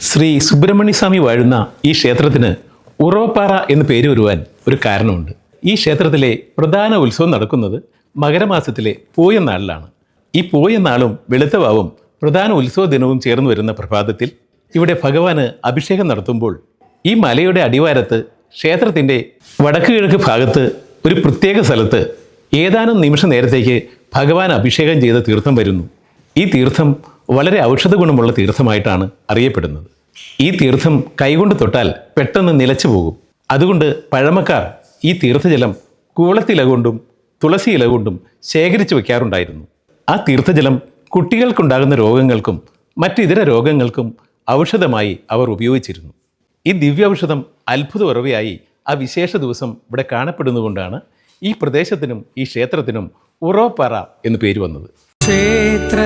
ശ്രീ സുബ്രഹ്മണ്യ സ്വാമി വാഴുന്ന ഈ ക്ഷേത്രത്തിന് ഉറവപ്പാറ എന്ന് പേര് വരുവാൻ ഒരു കാരണമുണ്ട്. ഈ ക്ഷേത്രത്തിലെ പ്രധാന ഉത്സവം നടക്കുന്നത് മകരമാസത്തിലെ പൂയനാളിലാണ്. ഈ പൂയനാളും വെളുത്തവാവും പ്രധാന ഉത്സവ ദിനവും ചേർന്ന് വരുന്ന പ്രഭാതത്തിൽ ഇവിടെ ഭഗവാന് അഭിഷേകം നടത്തുമ്പോൾ ഈ മലയുടെ അടിവാരത്ത് ക്ഷേത്രത്തിൻ്റെ വടക്ക് കിഴക്ക് ഭാഗത്ത് ഒരു പ്രത്യേക സ്ഥലത്ത് ഏതാനും നിമിഷ നേരത്തേക്ക് ഭഗവാൻ അഭിഷേകം ചെയ്ത തീർത്ഥം വരുന്നു. ഈ തീർത്ഥം വളരെ ഔഷധ ഗുണമുള്ള തീർത്ഥമായിട്ടാണ് അറിയപ്പെടുന്നത്. ഈ തീർത്ഥം കൈകൊണ്ട് തൊട്ടാൽ പെട്ടെന്ന് നിലച്ചു പോകും. അതുകൊണ്ട് പഴമക്കാർ ഈ തീർത്ഥജലം കൂവളത്തില കൊണ്ടും തുളസി ഇല കൊണ്ടും ശേഖരിച്ചു വയ്ക്കാറുണ്ടായിരുന്നു. ആ തീർത്ഥജലം കുട്ടികൾക്കുണ്ടാകുന്ന രോഗങ്ങൾക്കും മറ്റിതര രോഗങ്ങൾക്കും ഔഷധമായി അവർ ഉപയോഗിച്ചിരുന്നു. ഈ ദിവ്യൌഷധം അത്ഭുത ഉറവയായി ആ വിശേഷ ദിവസം ഇവിടെ കാണപ്പെടുന്നതുകൊണ്ടാണ് ഈ പ്രദേശത്തിനും ഈ ക്ഷേത്രത്തിനും ഉറവപ്പാറ എന്ന് പേര് വന്നത്. ക്ഷേത്ര